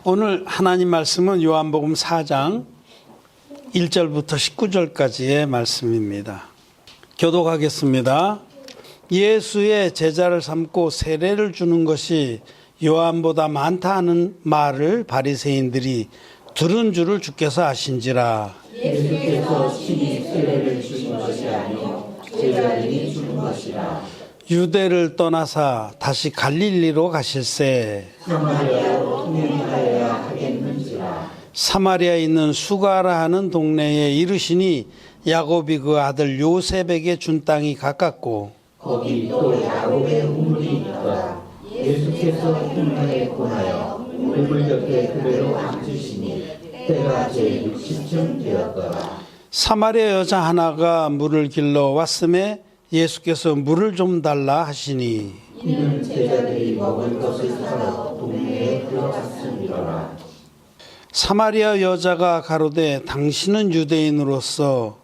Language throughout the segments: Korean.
오늘 하나님 말씀은 요한복음 4장 1절부터 19절까지의 말씀입니다. 교독하겠습니다. 예수의 제자를 삼고 세례를 주는 것이 요한보다 많다 하는 말을 바리새인들이 들은 줄을 주께서 아신지라. 예수께서 친히 세례를 주신 것이 아니요 제자들이 주는 것이라. 유대를 떠나사 다시 갈릴리로 가실새 사마리아로 통행하여야 하겠는지라. 사마리아에 있는 수가라 하는 동네에 이르시니 야곱이 그 아들 요셉에게 준 땅이 가깝고 거기 또 야곱의 우물이 있더라. 예수께서 통행에 권하여 우물 곁에 그대로 앉으시니 때가 제 60쯤 되었더라. 사마리아 여자 하나가 물을 길러 왔음에 예수께서 물을 좀 달라 하시니 이는 제자들이 먹을 것을 사러 동네에 들어갔음이로라. 사마리아 여자가 가로되 당신은 유대인으로서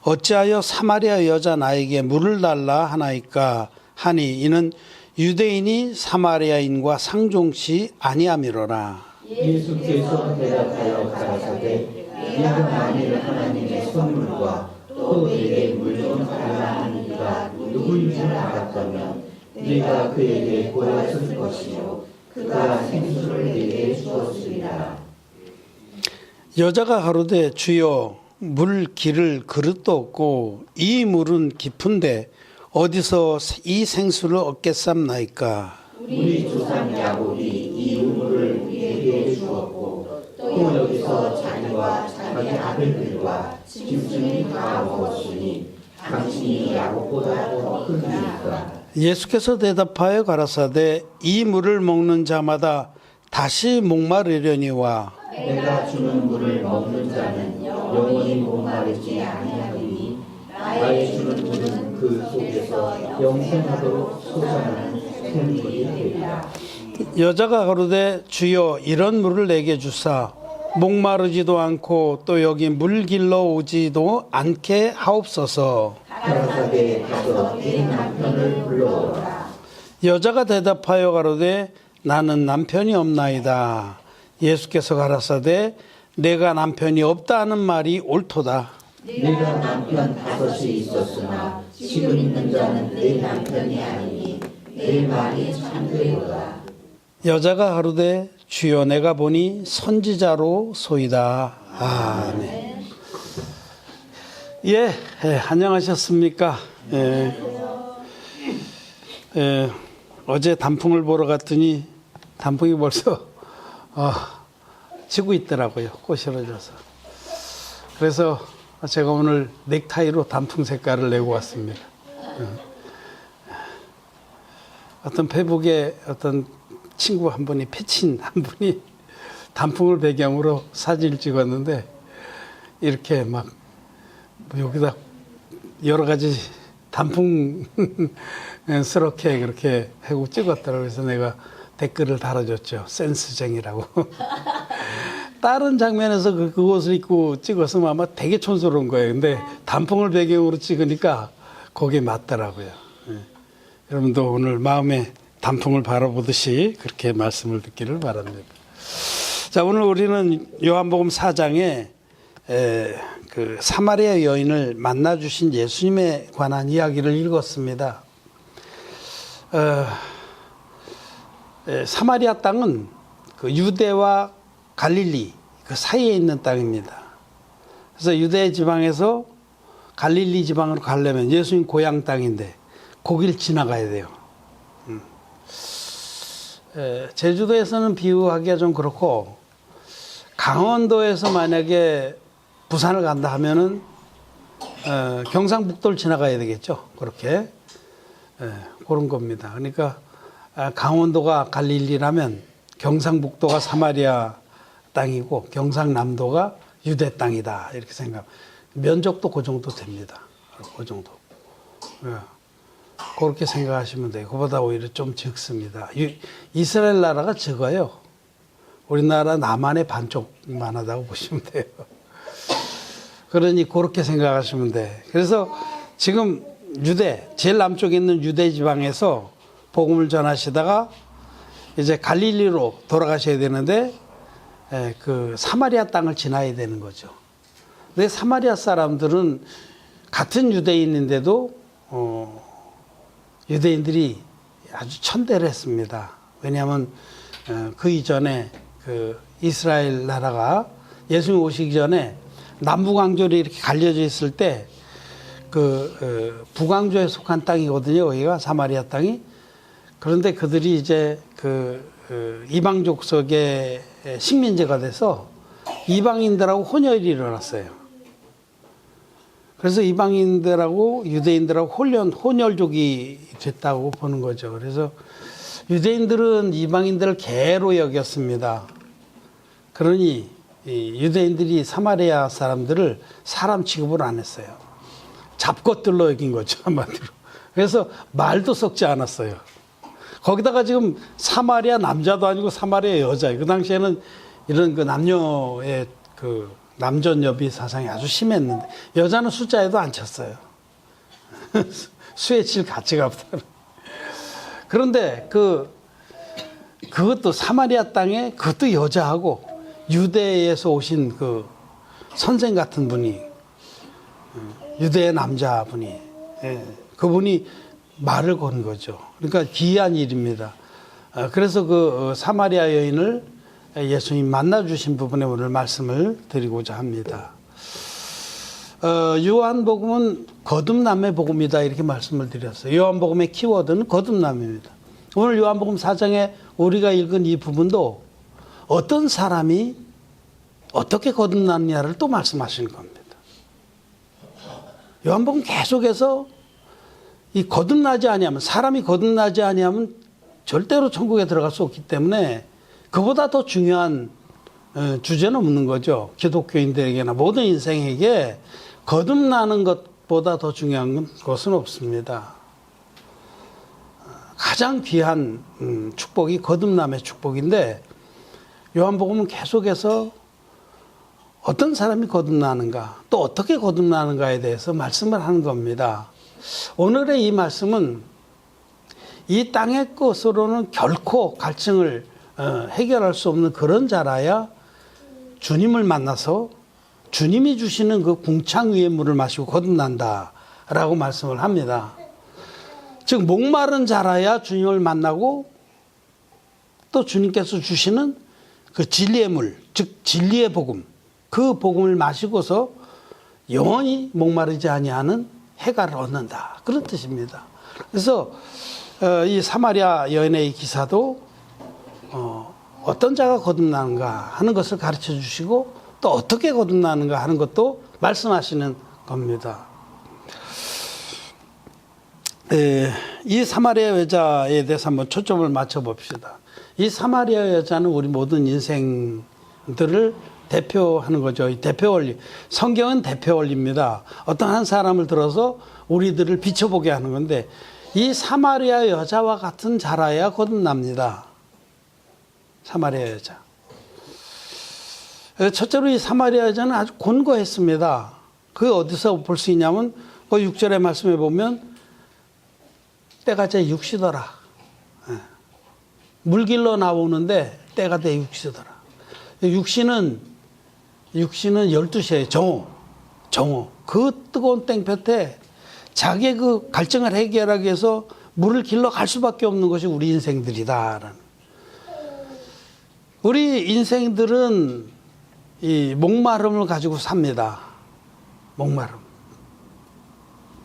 어찌하여 사마리아 여자 나에게 물을 달라 하나이까 하니 이는 유대인이 사마리아인과 상종치 아니함이로라. 예수께서 대답하여 가라사대 네가 만일 하나님의 선물과 또 내게 물 좀 달라 하는 이가 누구인 줄 알았다면 네가 그에게 보였을 것이요 그가 생수를 내게 주었으리라. 여자가 가로되 주여 물 기를 그릇도 없고 이 물은 깊은데 어디서 이 생수를 얻겠삼나이까. 우리 조상 야곱이 이 우물을 우리에게 주었고 또 여기서 자기와 자기 아들들과 짐승이 다 먹었으니 당신이 야곱보다 더 크니까. 예수께서 대답하여 가라사대 이 물을 먹는 자마다 다시 목마르려니와 내가 주는 물을 먹는 자는 영원히 목마르지 아니하리니 나의 주는 물은 그 속에서 영생하도록 솟아나는 샘물이 되리라. 여자가 가로되 주여 이런 물을 내게 주사 목마르지도 않고 또 여기 물 길러 오지도 않게 하옵소서. 가라사대 가서 네 남편을 불러오라. 여자가 대답하여 가로되 나는 남편이 없나이다. 예수께서 가라사대 내가 남편이 없다 하는 말이 옳도다. 네가 남편 5이 있었으나 지금 있는 자는 네 남편이 아니니 내 말이 참되도다. 여자가 가로되 주여 내가 보니 선지자로 소이다. 아멘. 예, 안녕하셨습니까? 어제 단풍을 보러 갔더니 단풍이 벌써 지고 있더라고요. 꽃이 져서. 그래서 제가 오늘 넥타이로 단풍 색깔을 내고 왔습니다. 어떤 페북에 어떤 친구 한 분이 패친 한 분이 단풍을 배경으로 사진을 찍었는데 이렇게 막 여기다 여러 가지 단풍스럽게 그렇게 하고 찍었더라고요. 그래서 내가 댓글을 달아줬죠. 센스쟁이라고. 다른 장면에서 그 옷을 입고 찍었으면 아마 되게 촌스러운 거예요. 근데 단풍을 배경으로 찍으니까 거기에 맞더라고요. 여러분도 오늘 마음에 단풍을 바라보듯이 그렇게 말씀을 듣기를 바랍니다. 자, 오늘 우리는 요한복음 4장에 그 사마리아 여인을 만나주신 예수님에 관한 이야기를 읽었습니다. 사마리아 땅은 그 유대와 갈릴리 그 사이에 있는 땅입니다. 그래서 유대 지방에서 갈릴리 지방으로 가려면 예수님 고향 땅인데 거기를 지나가야 돼요. 제주도에서는 비유하기가 좀 그렇고 강원도에서 만약에 부산을 간다 하면은 경상북도를 지나가야 되겠죠. 그렇게 그런 겁니다. 그러니까 강원도가 갈릴리라면 경상북도가 사마리아 땅이고 경상남도가 유대 땅이다 이렇게 생각. 면적도 그 정도 됩니다. 그 정도. 그렇게 생각하시면 돼요. 그보다 오히려 좀 적습니다. 이스라엘 나라가 적어요. 우리나라 남한의 반쪽만 하다고 보시면 돼요. 그러니 그렇게 생각하시면 돼. 그래서 지금 유대, 제일 남쪽에 있는 유대 지방에서 복음을 전하시다가 이제 갈릴리로 돌아가셔야 되는데 그 사마리아 땅을 지나야 되는 거죠. 근데 사마리아 사람들은 같은 유대인인데도 유대인들이 아주 천대를 했습니다. 왜냐하면 그 이전에 그 이스라엘 나라가 예수님 오시기 전에 남북왕조로 이렇게 갈려져 있을 때 그 북왕조에 속한 땅이거든요. 여기가 사마리아 땅이. 그런데 그들이 이제 그 이방 족속의 식민지가 돼서 이방인들하고 혼혈이 일어났어요. 그래서 이방인들하고 유대인들하고 혼혈족이 됐다고 보는 거죠. 그래서 유대인들은 이방인들을 개로 여겼습니다. 그러니 이 유대인들이 사마리아 사람들을 사람 취급을 안 했어요. 잡것들로 여긴 거죠, 한마디로. 그래서 말도 섞지 않았어요. 거기다가 지금 사마리아 남자도 아니고 사마리아 여자예요. 그 당시에는 이런 그 남녀의 그 남존여비 사상이 아주 심했는데 여자는 숫자에도 안 쳤어요. 수에 칠 가치가 없다. 그런데 그것도 사마리아 땅에 그것도 여자하고 유대에서 오신 그 선생 같은 분이 유대의 남자분이 그분이 말을 건 거죠. 그러니까 기이한 일입니다. 그래서 그 사마리아 여인을 예수님 만나주신 부분에 오늘 말씀을 드리고자 합니다. 요한복음은 거듭남의 복음이다 이렇게 말씀을 드렸어요. 요한복음의 키워드는 거듭남입니다. 오늘 요한복음 4장에 우리가 읽은 이 부분도 어떤 사람이 어떻게 거듭났냐를 또 말씀하시는 겁니다. 요한복음 계속해서 이 거듭나지 아니하면 사람이 거듭나지 아니하면 절대로 천국에 들어갈 수 없기 때문에 그보다 더 중요한 주제는 없는 거죠. 기독교인들에게나 모든 인생에게 거듭나는 것보다 더 중요한 것은 없습니다. 가장 귀한 축복이 거듭남의 축복인데 요한복음은 계속해서 어떤 사람이 거듭나는가 또 어떻게 거듭나는가에 대해서 말씀을 하는 겁니다. 오늘의 이 말씀은 이 땅의 것으로는 결코 갈증을 해결할 수 없는 그런 자라야 주님을 만나서 주님이 주시는 그 궁창 위의 물을 마시고 거듭난다라고 말씀을 합니다. 즉 목마른 자라야 주님을 만나고 또 주님께서 주시는 그 진리의 물, 즉 진리의 복음, 그 복음을 마시고서 영원히 목마르지 아니하는 해가를 얻는다. 그런 뜻입니다. 그래서 이 사마리아 여인의 이 기사도 어떤 자가 거듭나는가 하는 것을 가르쳐 주시고 또 어떻게 거듭나는가 하는 것도 말씀하시는 겁니다. 이 사마리아 여자에 대해서 한번 초점을 맞춰 봅시다. 이 사마리아 여자는 우리 모든 인생들을 대표하는 거죠. 이 대표 원리. 성경은 대표 원리입니다. 어떤 한 사람을 들어서 우리들을 비춰보게 하는 건데 이 사마리아 여자와 같은 자라야 거듭납니다. 사마리아 여자. 첫째로 이 사마리아 여자는 아주 곤고했습니다. 그게 어디서 볼 수 있냐면 그 6절의 말씀에 보면 때가 제 육시더라. 물길로 나오는데 때가 돼 육시더라. 육시는 12시에 정오. 그 뜨거운 땡볕에 자기의 그 갈증을 해결하기 위해서 물을 길러 갈 수밖에 없는 것이 우리 인생들이다라는. 우리 인생들은 이 목마름을 가지고 삽니다. 목마름.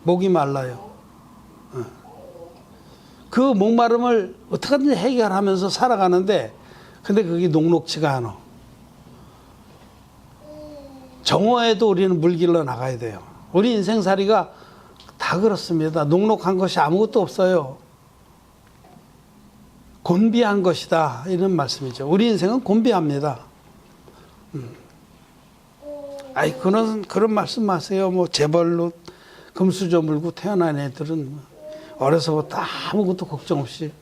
목이 말라요. 그 목마름을 어떻게든 해결하면서 살아가는데 근데 그게 녹록지가 않아. 정오에도 우리는 물 길러 나가야 돼요. 우리 인생살이가 다 그렇습니다. 녹록한 것이 아무것도 없어요. 곤비한 것이다 이런 말씀이죠. 우리 인생은 곤비합니다. 아이 그런 말씀 마세요. 뭐 재벌로 금수저 물고 태어난 애들은 어려서부터 아무것도 걱정 없이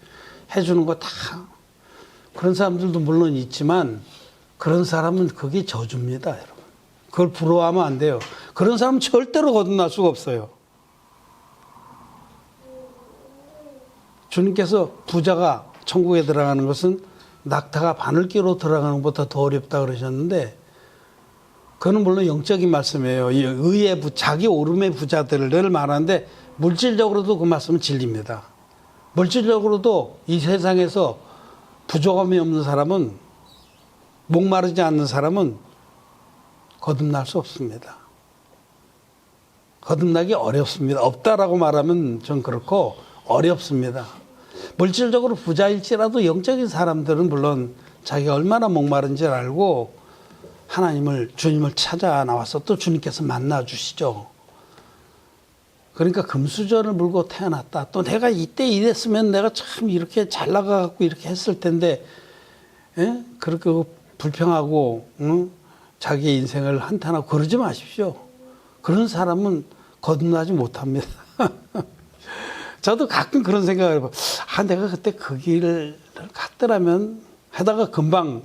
해주는 거 다 그런 사람들도 물론 있지만 그런 사람은 그게 저주입니다, 여러분. 그걸 부러워하면 안 돼요. 그런 사람은 절대로 거듭날 수가 없어요. 주님께서 부자가 천국에 들어가는 것은 낙타가 바늘귀로 들어가는 것보다 더 어렵다 그러셨는데 그거는 물론 영적인 말씀이에요. 이 의의 자기 오름의 부자들을 말하는데 물질적으로도 그 말씀은 진리입니다. 물질적으로도 이 세상에서 부족함이 없는 사람은, 목마르지 않는 사람은 거듭날 수 없습니다. 거듭나기 어렵습니다. 없다라고 말하면 좀 그렇고 어렵습니다. 물질적으로 부자일지라도 영적인 사람들은 물론 자기가 얼마나 목마른지를 알고 하나님을, 주님을 찾아 나와서 또 주님께서 만나 주시죠. 그러니까 금수저를 물고 태어났다. 또 내가 이때 이랬으면 내가 참 이렇게 잘 나가갖고 이렇게 했을 텐데, 예? 그렇게 불평하고, 응? 자기의 인생을 한탄하고 그러지 마십시오. 그런 사람은 거듭나지 못합니다. 저도 가끔 그런 생각을 해봐요. 아, 내가 그때 그 길을 갔더라면 하다가 금방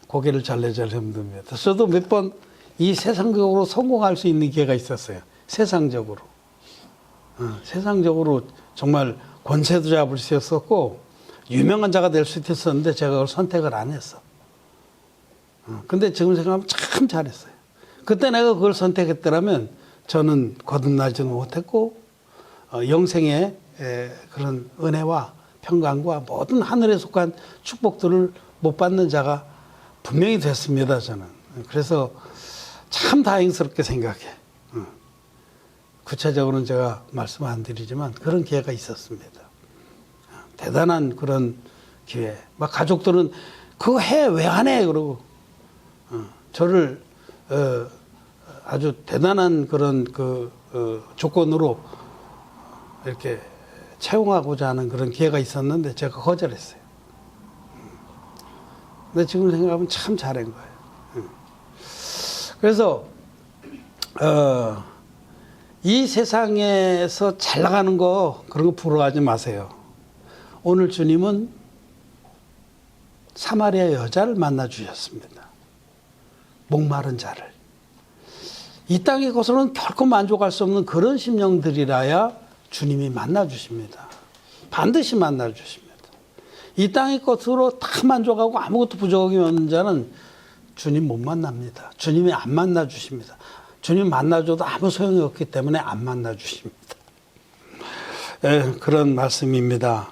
고개를 잘려잘 힘듭니다. 저도 몇 번 이 세상적으로 성공할 수 있는 기회가 있었어요. 세상적으로. 세상적으로 정말 권세도 잡을 수 있었고 유명한 자가 될 수도 있었는데 제가 그걸 선택을 안 했어. 근데 지금 생각하면 참 잘했어요. 그때 내가 그걸 선택했더라면 저는 거듭나지는 못했고 영생의 그런 은혜와 평강과 모든 하늘에 속한 축복들을 못 받는 자가 분명히 됐습니다. 저는. 그래서 참 다행스럽게 생각해. 구체적으로는 제가 말씀 안 드리지만 그런 기회가 있었습니다. 대단한 그런 기회. 막 가족들은 그거 해, 왜 안 해? 그러고 저를 아주 대단한 그런 조건으로 이렇게 채용하고자 하는 그런 기회가 있었는데 제가 거절했어요. 근데 지금 생각하면 참 잘한 거예요. 그래서 이 세상에서 잘 나가는 거 그런 거 부러워하지 마세요. 오늘 주님은 사마리아 여자를 만나 주셨습니다. 목마른 자를. 이 땅의 것으로는 결코 만족할 수 없는 그런 심령들이라야 주님이 만나 주십니다. 반드시 만나 주십니다. 이 땅의 것으로 다 만족하고 아무것도 부족함이 없는 자는 주님 못 만납니다. 주님이 안 만나 주십니다. 주님 만나줘도 아무 소용이 없기 때문에 안 만나 주십니다. 그런 말씀입니다.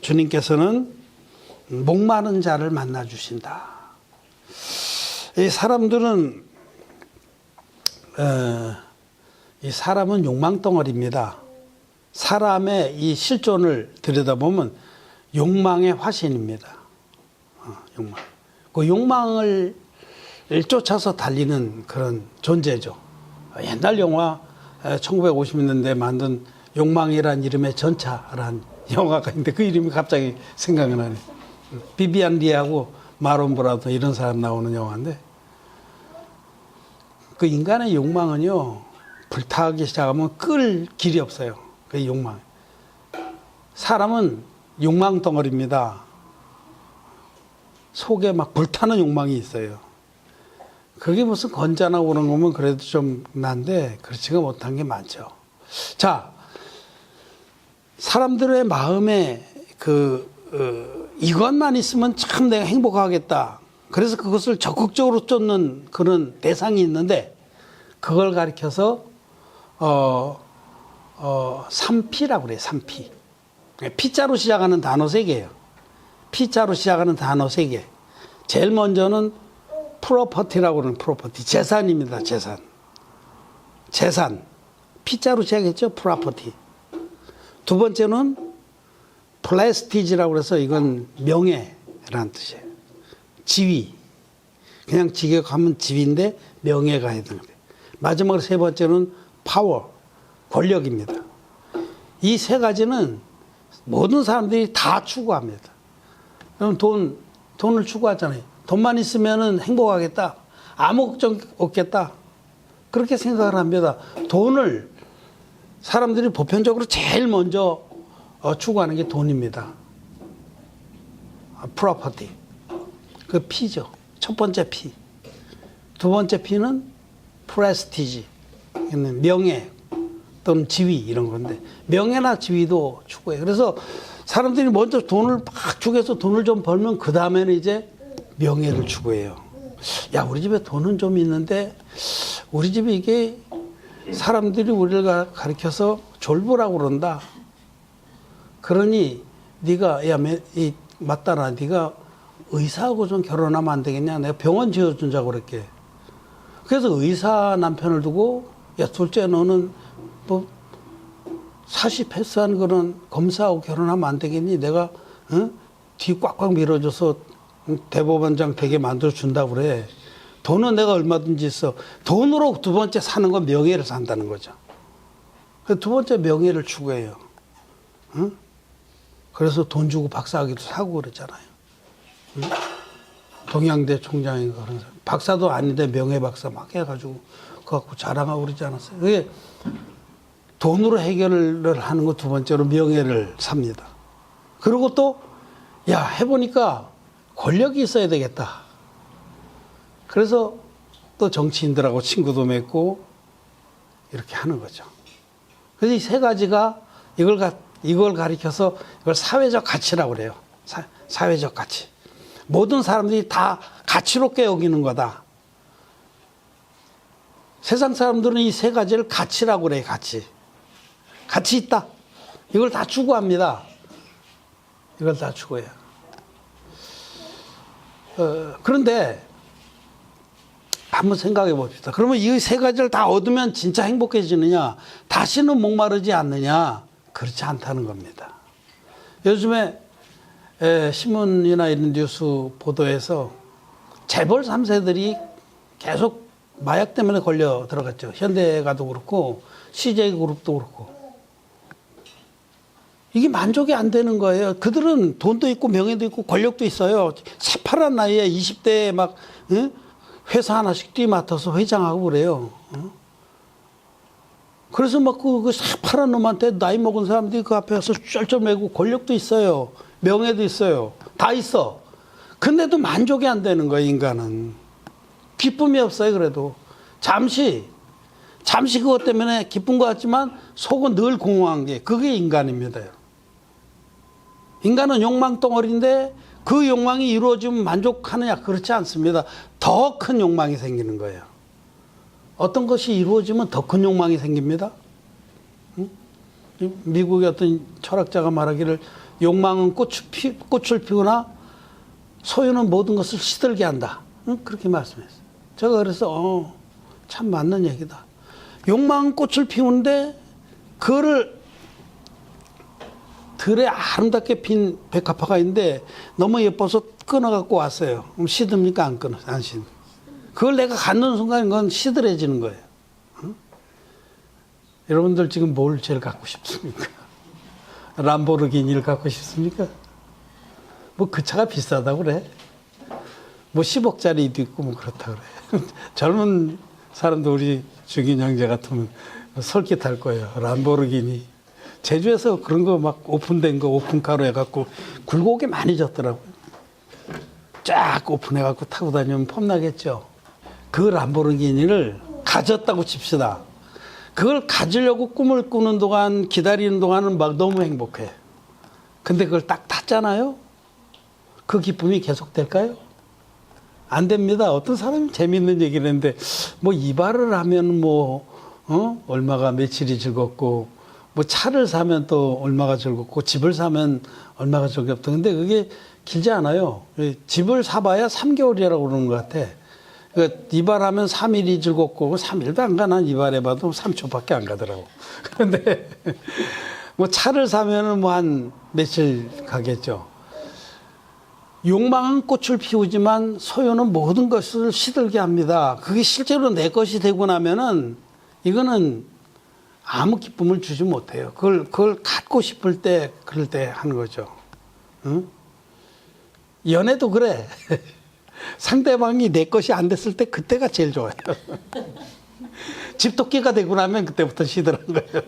주님께서는 목마른 자를 만나 주신다. 이 사람들은 이 사람은 욕망덩어리입니다. 사람의 이 실존을 들여다보면 욕망의 화신입니다. 욕망. 그 욕망을 쫓아서 달리는 그런 존재죠. 옛날 영화 1950년대에 만든 욕망이란 이름의 전차라는 영화가 있는데 그 이름이 갑자기 생각이 나네. 비비안 리하고 마론 브라도 이런 사람 나오는 영화인데 그 인간의 욕망은요 불타기 시작하면 끌 길이 없어요. 그 욕망. 사람은 욕망 덩어리입니다. 속에 막 불타는 욕망이 있어요. 그게 무슨 건전하고 그런 거면 그래도 좀 난데 그렇지가 못한 게 많죠. 자, 사람들의 마음에 이것만 있으면 참 내가 행복하겠다. 그래서 그것을 적극적으로 쫓는 그런 대상이 있는데 그걸 가리켜서 3P라고 그래요. 3P. P자로 시작하는 단어 3개예요. P자로 시작하는 단어 3개. 제일 먼저는 프로퍼티라고 그러는 프로퍼티. 재산입니다. 재산. 재산. P자로 시작했죠. 프로퍼티. 두 번째는 플레스티지라고 그래서 이건 명예라는 뜻이에요. 지위. 그냥 직역하면 지위인데 명예가 해당돼요. 마지막으로 세 번째는 파워. 권력입니다. 이 세 가지는 모든 사람들이 다 추구합니다. 그럼 돈을 추구하잖아요. 돈만 있으면 행복하겠다. 아무 걱정 없겠다. 그렇게 생각을 합니다. 돈을 사람들이 보편적으로 제일 먼저 추구하는 게 돈입니다. 프로퍼티. 그 P죠. 첫 번째 P. 두 번째 P는 프레스티지. 명예 또는 지위 이런 건데 명예나 지위도 추구해요. 그래서 사람들이 먼저 돈을 막 주고해서 돈을 좀 벌면 그 다음에는 이제 명예를 추구해요. 야, 우리 집에 돈은 좀 있는데 우리 집에 이게 사람들이 우리를 가리켜서 졸부라고 그런다. 그러니 네가 야, 맞다나 네가 의사하고 좀 결혼하면 안 되겠냐. 내가 병원 지어준다고 그랬게. 그래서 의사 남편을 두고 야, 둘째 너는 뭐 40 패스한 그런 검사하고 결혼하면 안 되겠니? 내가 뒤 꽉꽉 밀어줘서 대법원장 되게 만들어준다고 그래. 돈은 내가 얼마든지 있어. 돈으로 두 번째 사는 건 명예를 산다는 거죠. 두 번째 명예를 추구해요. 응? 그래서 돈 주고 박사학위도 사고 그랬잖아요. 응? 동양대 총장인가 그런 사람. 박사도 아닌데 명예박사 막 해가지고 그거 갖고 자랑하고 그러지 않았어요. 그게 돈으로 해결을 하는 거 두 번째로 명예를 삽니다. 그리고 또, 야, 해보니까 권력이 있어야 되겠다. 그래서 또 정치인들하고 친구도 맺고 이렇게 하는 거죠. 그래서 이 세 가지가 이걸 가리켜서 이걸 사회적 가치라고 그래요. 사회적 가치. 모든 사람들이 다 가치롭게 여기는 거다. 세상 사람들은 이 세 가지를 가치라고 그래요. 가치 있다. 이걸 다 추구합니다. 이걸 다 추구해요. 그런데 한번 생각해 봅시다. 그러면 이 세 가지를 다 얻으면 진짜 행복해지느냐? 다시는 목마르지 않느냐? 그렇지 않다는 겁니다. 요즘에 신문이나 이런 뉴스 보도에서 재벌 3세들이 계속 마약 때문에 걸려 들어갔죠. 현대가도 그렇고 CJ그룹도 그렇고. 이게 만족이 안 되는 거예요. 그들은 돈도 있고 명예도 있고 권력도 있어요. 새파란 나이에 20대에 막 회사 하나씩 뛰맡아서 회장하고 그래요. 그래서 막 그 새파란 놈한테 나이 먹은 사람들이 그 앞에 가서 쩔쩔매고 권력도 있어요. 명예도 있어요. 다 있어. 근데도 만족이 안 되는 거예요, 인간은. 기쁨이 없어요, 그래도. 잠시 그것 때문에 기쁜 것 같지만 속은 늘 공허한 게 그게 인간입니다. 인간은 욕망 덩어리인데 그 욕망이 이루어지면 만족하느냐? 그렇지 않습니다. 더 큰 욕망이 생기는 거예요. 어떤 것이 이루어지면 더 큰 욕망이 생깁니다. 미국의 어떤 철학자가 말하기를 욕망은 꽃을 피우나 소유는 모든 것을 시들게 한다. 그렇게 말씀했어요. 제가 그래서 참 맞는 얘기다. 욕망은 꽃을 피우는데 그거를 들에 아름답게 핀 백합화가 있는데 너무 예뻐서 끊어갖고 왔어요. 그럼 시듭니까? 안 시듭. 그걸 내가 갖는 순간 그건 시들해지는 거예요. 여러분들 지금 뭘 제일 갖고 싶습니까? 람보르기니를 갖고 싶습니까? 뭐 그 차가 비싸다고 그래. 뭐 10억짜리도 있고 뭐 그렇다 그래. 젊은 사람도 우리 중인 형제 같으면 설깃할 거예요. 람보르기니. 제주에서 그런 거 막 오픈된 거 오픈카로 해갖고 굴곡이 많이 졌더라고요. 쫙 오픈해갖고 타고 다니면 폼나겠죠. 그 람보르기니를 가졌다고 칩시다. 그걸 가지려고 꿈을 꾸는 동안 기다리는 동안은 막 너무 행복해. 근데 그걸 딱 탔잖아요. 그 기쁨이 계속될까요? 안 됩니다. 어떤 사람이 재밌는 얘기를 했는데 뭐 이발을 하면 얼마가 며칠이 즐겁고 뭐 차를 사면 또 얼마가 즐겁고 집을 사면 얼마가 즐겁다. 근데 그게 길지 않아요. 집을 사봐야 3개월이라고 그러는 것 같아. 그러니까 이발하면 3일이 즐겁고 3일도 안 가. 난 이발해봐도 3초밖에 안 가더라고. 그런데 뭐 차를 사면은 뭐 한 며칠 가겠죠. 욕망은 꽃을 피우지만 소유는 모든 것을 시들게 합니다. 그게 실제로 내 것이 되고 나면은 이거는 아무 기쁨을 주지 못해요. 그걸 갖고 싶을 때, 그럴 때 하는 거죠. 응? 연애도 그래. 상대방이 내 것이 안 됐을 때 그때가 제일 좋아요. 집토끼가 되고 나면 그때부터 시들한 거예요.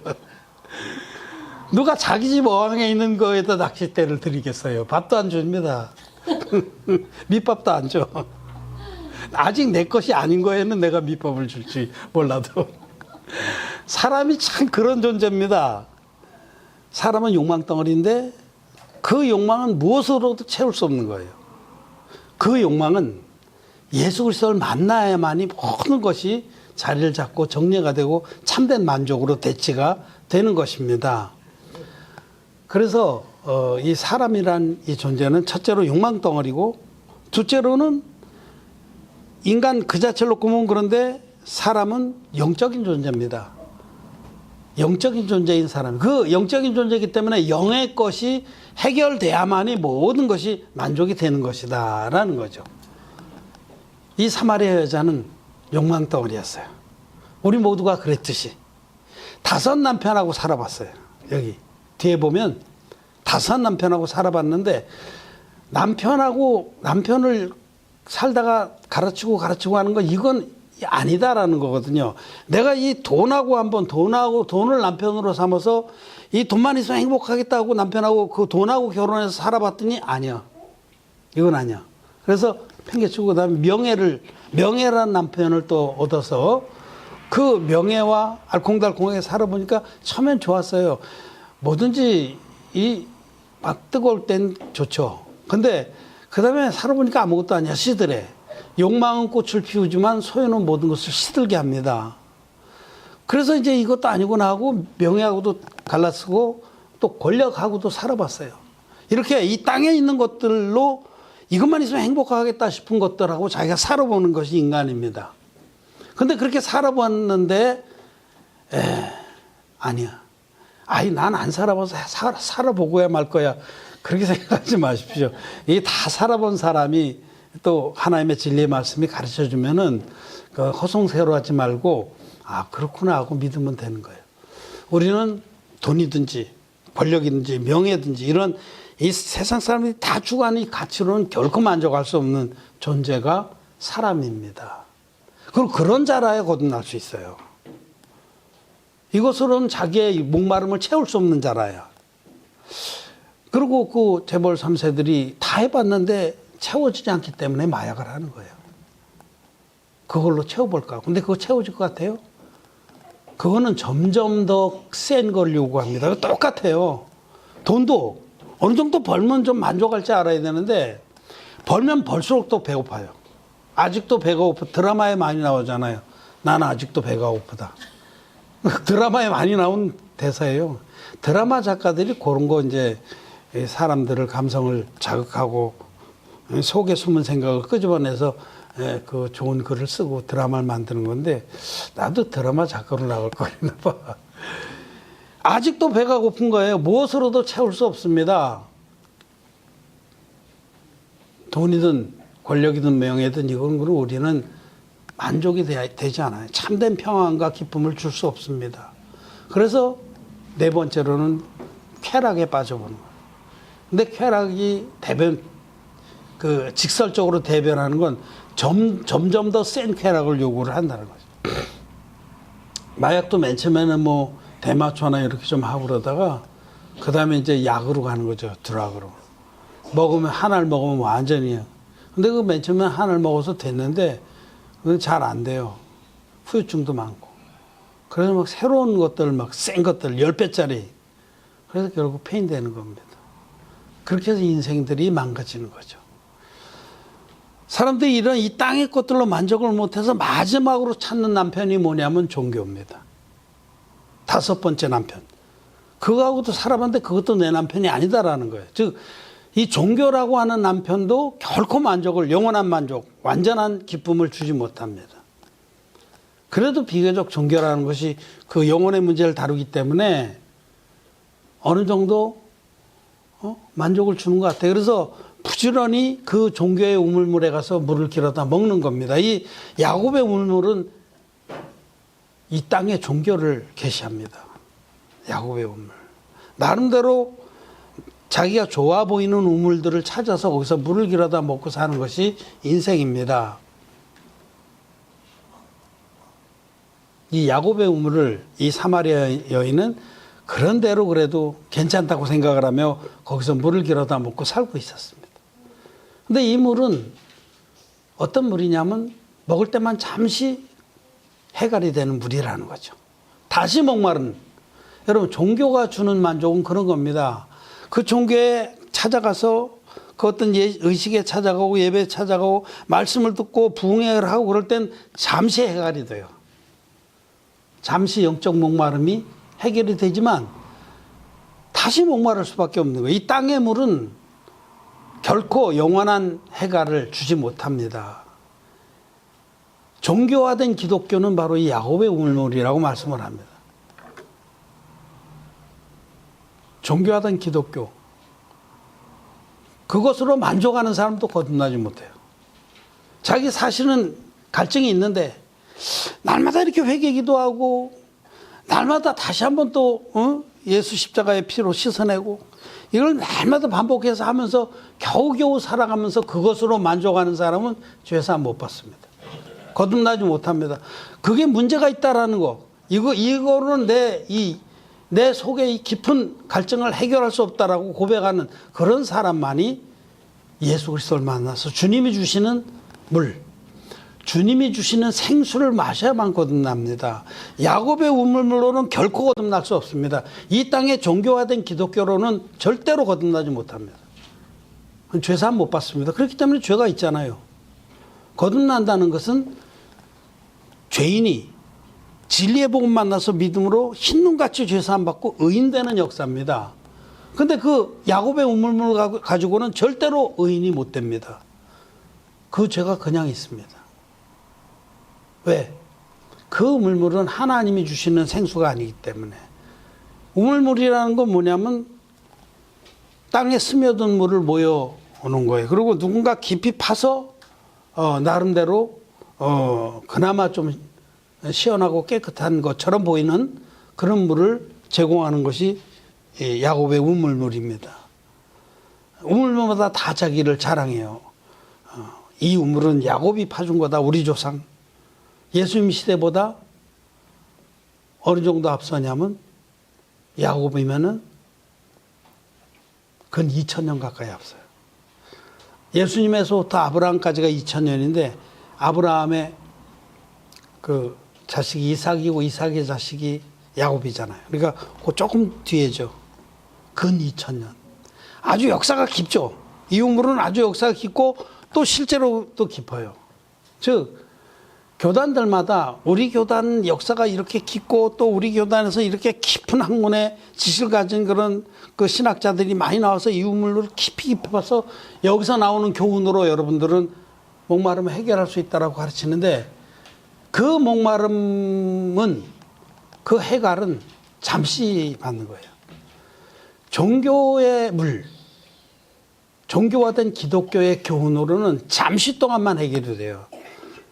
누가 자기 집 어항에 있는 거에다 낚싯대를 들이겠어요. 밥도 안 줍니다. 밑밥도 안 줘. 아직 내 것이 아닌 거에는 내가 밑밥을 줄지 몰라도. 사람이 참 그런 존재입니다. 사람은 욕망 덩어리인데 그 욕망은 무엇으로도 채울 수 없는 거예요. 그 욕망은 예수 그리스도를 만나야만이 모든 것이 자리를 잡고 정리가 되고 참된 만족으로 대치가 되는 것입니다. 그래서 이 사람이란 이 존재는 첫째로 욕망 덩어리고, 둘째로는 인간 그 자체로 꾸면, 그런데 사람은 영적인 존재입니다. 영적인 존재인 사람. 그 영적인 존재이기 때문에 영의 것이 해결돼야만이 모든 것이 만족이 되는 것이다 라는 거죠. 이 사마리아 여자는 욕망 덩어리였어요. 우리 모두가 그랬듯이 5 남편하고 살아봤어요. 여기 뒤에 보면 5 남편하고 살아봤는데, 남편을 살다가 가르치고 하는 건 이건 아니다라는 거거든요. 내가 이 돈을 남편으로 삼아서 이 돈만 있으면 행복하겠다고 남편하고 그 돈하고 결혼해서 살아봤더니 아니야. 이건 아니야. 그래서 팽개치고 그다음에 명예라는 남편을 또 얻어서 그 명예와 알콩달콩하게 살아보니까 처음엔 좋았어요. 뭐든지 막 뜨거울 땐 좋죠. 근데 그 다음에 살아보니까 아무것도 아니야. 시들해. 욕망은 꽃을 피우지만 소유는 모든 것을 시들게 합니다. 그래서 이제 이것도 아니구나 하고 명예하고도 갈라쓰고 또 권력하고도 살아봤어요. 이렇게 이 땅에 있는 것들로 이것만 있으면 행복하겠다 싶은 것들하고 자기가 살아보는 것이 인간입니다. 근데 그렇게 살아봤는데 아니야. 난 안 살아봐서 살아보고야 말 거야. 그렇게 생각하지 마십시오. 이 다 살아본 사람이 또 하나님의 진리의 말씀이 가르쳐 주면은 그 허송세로하지 말고 그렇구나 하고 믿으면 되는 거예요. 우리는 돈이든지 권력이든지 명예든지 이런 이 세상 사람들이 다 추구하는 이 가치로는 결코 만족할 수 없는 존재가 사람입니다. 그리고 그런 자라야 거듭날 수 있어요. 이것으로는 자기의 목마름을 채울 수 없는 자라야. 그리고 그 재벌 3세들이 다 해봤는데 채워지지 않기 때문에 마약을 하는 거예요. 그걸로 채워볼까? 근데 그거 채워질 것 같아요? 그거는 점점 더 센 걸 요구합니다. 똑같아요. 돈도 어느 정도 벌면 좀 만족할 줄 알아야 되는데, 벌면 벌수록 또 배고파요. 아직도 배가 고파. 드라마에 많이 나오잖아요. 나는 아직도 배가 고프다. 드라마에 많이 나온 대사예요. 드라마 작가들이 그런 거 이제 사람들을 감성을 자극하고 속에 숨은 생각을 끄집어내서 그 좋은 글을 쓰고 드라마를 만드는 건데, 나도 드라마 작가로 나올 거리나 봐. 아직도 배가 고픈 거예요. 무엇으로도 채울 수 없습니다. 돈이든 권력이든 명예든 이건 우리는 만족이 되지 않아요. 참된 평안과 기쁨을 줄 수 없습니다. 그래서 4번째로는 쾌락에 빠져보는 거예요. 근데 쾌락이 직설적으로 대변하는 건 점점 더 센 쾌락을 요구를 한다는 거죠. 마약도 맨 처음에는 뭐 대마초나 이렇게 좀 하고 그러다가 그 다음에 이제 약으로 가는 거죠. 드락으로. 하나를 먹으면 완전히요. 근데 그 맨 처음에 하나를 먹어서 됐는데 그건 잘 안 돼요. 후유증도 많고. 그래서 막 새로운 것들, 막 센 것들, 10배짜리. 그래서 결국 폐인되는 겁니다. 그렇게 해서 인생들이 망가지는 거죠. 사람들이 이런 이 땅의 것들로 만족을 못해서 마지막으로 찾는 남편이 뭐냐면 종교입니다. 5번째 남편. 그거하고도 살아봤는데 그것도 내 남편이 아니다라는 거예요. 즉, 이 종교라고 하는 남편도 결코 영원한 만족, 완전한 기쁨을 주지 못합니다. 그래도 비교적 종교라는 것이 그 영혼의 문제를 다루기 때문에 어느 정도 만족을 주는 것 같아요. 그래서 부지런히 그 종교의 우물물에 가서 물을 길어다 먹는 겁니다. 이 야곱의 우물물은 이 땅의 종교를 계시합니다. 야곱의 우물. 나름대로 자기가 좋아 보이는 우물들을 찾아서 거기서 물을 길어다 먹고 사는 것이 인생입니다. 이 야곱의 우물을 이 사마리아 여인은 그런 대로 그래도 괜찮다고 생각을 하며 거기서 물을 길어다 먹고 살고 있었습니다. 근데 이 물은 어떤 물이냐면 먹을 때만 잠시 해갈이 되는 물이라는 거죠. 다시 목마른. 여러분, 종교가 주는 만족은 그런 겁니다. 그 종교에 찾아가서 그 어떤 의식에 찾아가고 예배에 찾아가고 말씀을 듣고 부흥회를 하고 그럴 땐 잠시 해결이 돼요. 잠시 영적 목마름이 해결이 되지만 다시 목마를 수밖에 없는 거예요. 이 땅의 물은 결코 영원한 해결을 주지 못합니다. 종교화된 기독교는 바로 이 야곱의 우물물이라고 말씀을 합니다. 종교화된 기독교. 그것으로 만족하는 사람도 거듭나지 못해요. 자기 사실은 갈증이 있는데 날마다 이렇게 회개 기도하고 날마다 다시 한번 또 예수 십자가의 피로 씻어내고 이걸 날마다 반복해서 하면서 겨우겨우 살아가면서 그것으로 만족하는 사람은 죄사함 못 받습니다. 거듭나지 못합니다. 그게 문제가 있다라는 거. 이거는 내 속에 이 깊은 갈증을 해결할 수 없다라고 고백하는 그런 사람만이 예수 그리스도를 만나서 주님이 주시는 물, 주님이 주시는 생수를 마셔야만 거듭납니다. 야곱의 우물물로는 결코 거듭날 수 없습니다. 이 땅의 종교화된 기독교로는 절대로 거듭나지 못합니다. 죄사함 못 받습니다. 그렇기 때문에 죄가 있잖아요. 거듭난다는 것은 죄인이 진리의 복음 만나서 믿음으로 흰눈같이 죄사함 받고 의인되는 역사입니다. 근데 그 야곱의 우물물 가지고는 절대로 의인이 못 됩니다. 그 죄가 그냥 있습니다. 왜? 그 우물물은 하나님이 주시는 생수가 아니기 때문에. 우물물이라는 건 뭐냐면 땅에 스며든 물을 모여오는 거예요. 그리고 누군가 깊이 파서 나름대로 그나마 좀 시원하고 깨끗한 것처럼 보이는 그런 물을 제공하는 것이 야곱의 우물물입니다. 우물물마다 다 자기를 자랑해요. 이 우물은 야곱이 파준 거다. 우리 조상. 예수님 시대보다 어느 정도 앞서냐면 야곱이면은 근 2000년 가까이 앞서요. 예수님에서부터 아브라함까지가 2000년인데 아브라함의 그 자식이 이삭이고 이삭의 자식이 야곱이잖아요. 그러니까 그 조금 뒤에죠. 근 2000년. 아주 역사가 깊죠. 이 우물은 아주 역사가 깊고 또 실제로 또 깊어요. 즉 교단들마다 우리 교단 역사가 이렇게 깊고 또 우리 교단에서 이렇게 깊은 학문의 지식을 가진 그런 그 신학자들이 많이 나와서 이 우물을 깊이 파서 여기서 나오는 교훈으로 여러분들은 목마름을 해결할 수 있다라고 가르치는데 그 목마름은 그 해결은 잠시 받는 거예요. 종교의 물, 종교화된 기독교의 교훈으로는 잠시 동안만 해결이 돼요.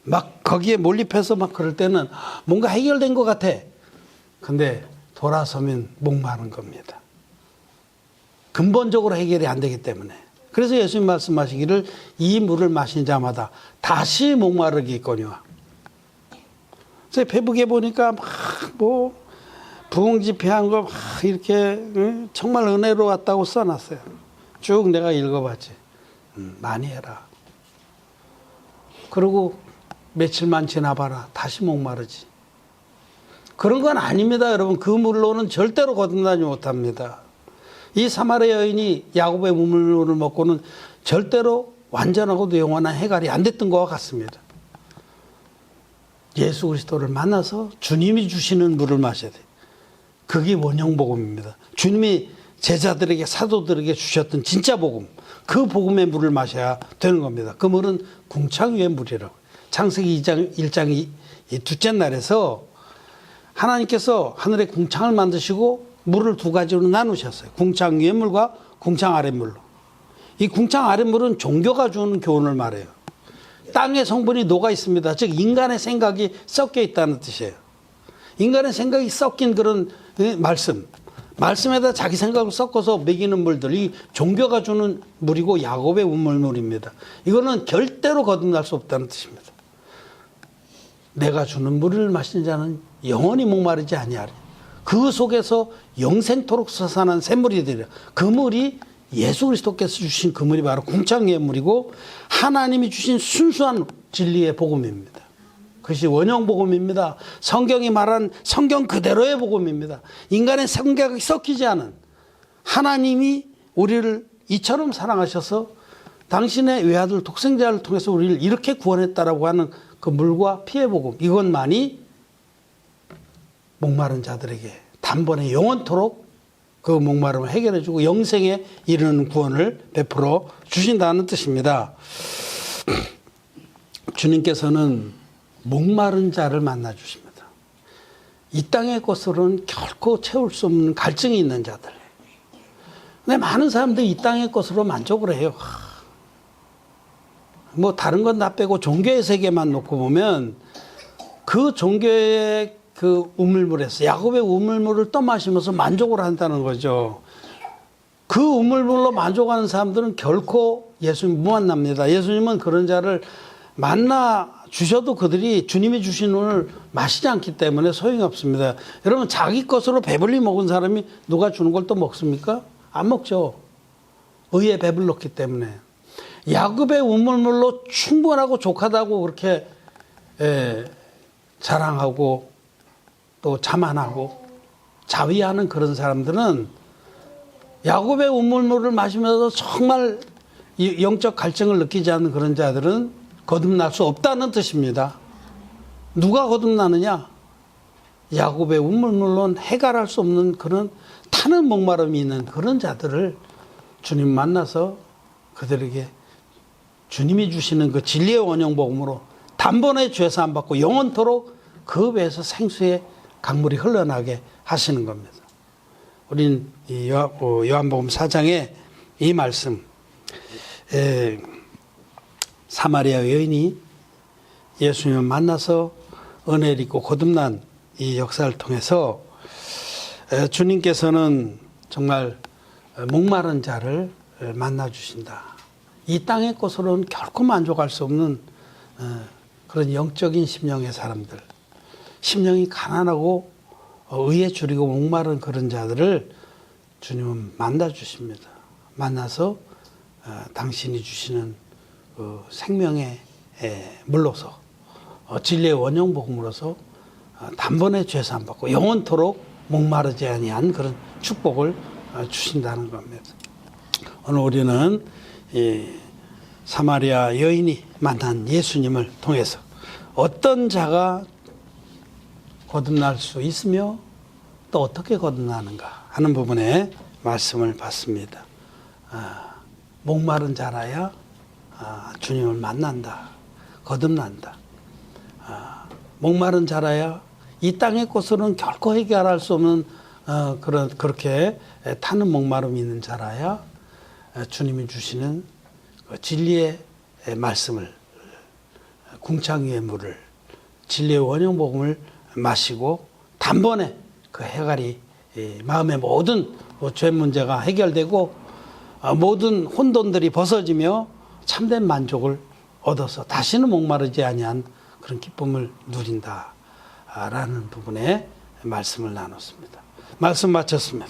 막 거기에 몰입해서 막 그럴 때는 뭔가 해결된 것 같아. 근데 돌아서면 목마른 겁니다. 근본적으로 해결이 안 되기 때문에. 그래서 예수님 말씀하시기를 이 물을 마신 자마다 다시 목마르겠거니와. 그래서 페북에 보니까 막 뭐 부흥 집회한 거 막 이렇게 정말 은혜로웠다고 써놨어요. 쭉 내가 읽어봤지. 많이 해라. 그리고 며칠만 지나봐라. 다시 목마르지. 그런 건 아닙니다, 여러분. 그 물로는 절대로 거듭나지 못합니다. 이 사마리아 여인이 야곱의 우물물을 먹고는 절대로 완전하고도 영원한 해결이 안 됐던 것과 같습니다. 예수 그리스도를 만나서 주님이 주시는 물을 마셔야 돼요. 그게 원형복음입니다. 주님이 제자들에게 사도들에게 주셨던 진짜 복음, 그 복음의 물을 마셔야 되는 겁니다. 그 물은 궁창 위의 물이라고. 창세기 1장 이 둘째 날에서 하나님께서 하늘에 궁창을 만드시고 물을 두 가지로 나누셨어요. 궁창 위의 물과 궁창 아래 물로. 이 궁창 아래 물은 종교가 주는 교훈을 말해요. 땅의 성분이 녹아 있습니다. 즉 인간의 생각이 섞여 있다는 뜻이에요. 인간의 생각이 섞인 그런 말씀에다 자기 생각을 섞어서 먹이는 물들, 이 종교가 주는 물이고 야곱의 우물물입니다. 이거는 절대로 거듭날 수 없다는 뜻입니다. 내가 주는 물을 마신 자는 영원히 목마르지 아니하리. 그 속에서 영생토록 솟아난 샘물이 되리라. 그 물이 예수 그리스도께서 주신 그 물이 바로 궁창의 물이고 하나님이 주신 순수한 진리의 복음입니다. 그것이 원형 복음입니다. 성경이 말한 성경 그대로의 복음입니다. 인간의 생각이 섞이지 않은 하나님이 우리를 이처럼 사랑하셔서 당신의 외아들 독생자를 통해서 우리를 이렇게 구원했다라고 하는 그 물과 피의 복음, 이것만이 목마른 자들에게 단번에 영원토록 그 목마름을 해결해 주고 영생에 이르는 구원을 베풀어 주신다는 뜻입니다. 주님께서는 목마른 자를 만나 주십니다. 이 땅의 것으로는 결코 채울 수 없는 갈증이 있는 자들. 근데 많은 사람들이 이 땅의 것으로 만족을 해요. 뭐 다른 건 다 빼고 종교의 세계만 놓고 보면 그 종교의 그 우물물에서 야곱의 우물물을 떠마시면서 만족을 한다는 거죠. 그 우물물로 만족하는 사람들은 결코 예수님 못 만납니다. 예수님은 그런 자를 만나 주셔도 그들이 주님이 주신 돈을 마시지 않기 때문에 소용이 없습니다. 여러분, 자기 것으로 배불리 먹은 사람이 누가 주는 걸 또 먹습니까? 안 먹죠. 의에 배불렀기 때문에. 야곱의 우물물로 충분하고 족하다고 그렇게 자랑하고 또 자만하고 자위하는 그런 사람들은 야곱의 우물물을 마시면서 정말 영적 갈증을 느끼지 않는 그런 자들은 거듭날 수 없다는 뜻입니다. 누가 거듭나느냐? 야곱의 우물물로는 해결할 수 없는 그런 타는 목마름이 있는 그런 자들을 주님 만나서 그들에게 주님이 주시는 그 진리의 원형복음으로 단번에 죄사함 받고 영원토록 그 배에서 생수의 강물이 흘러나게 하시는 겁니다. 우린 요한복음 4장에 이 말씀, 사마리아 여인이 예수님을 만나서 은혜를 입고 거듭난 이 역사를 통해서 주님께서는 정말 목마른 자를 만나 주신다. 이 땅의 것으로는 결코 만족할 수 없는 그런 영적인 심령의 사람들, 심령이 가난하고 의에 줄이고 목마른 그런 자들을 주님은 만나 주십니다. 만나서 당신이 주시는 그 생명의 물로서 진리의 원형 복음으로서 단번에 죄사함 받고 영원토록 목마르지 아니한 그런 축복을 주신다는 겁니다. 오늘 우리는 이 사마리아 여인이 만난 예수님을 통해서 어떤 자가 거듭날 수 있으며 또 어떻게 거듭나는가 하는 부분에 말씀을 받습니다. 목마른 자라야 주님을 만난다. 거듭난다. 목마른 자라야 이 땅의 것으로는 결코 해결할 수 없는 그렇게 타는 목마름이 있는 자라야 주님이 주시는 그 진리의 말씀을, 궁창 위의 물을, 진리의 원형 복음을 마시고 단번에 그 해갈이 마음의 모든 죄 문제가 해결되고 모든 혼돈들이 벗어지며 참된 만족을 얻어서 다시는 목마르지 아니한 그런 기쁨을 누린다라는 부분에 말씀을 나눴습니다. 말씀 마쳤습니다.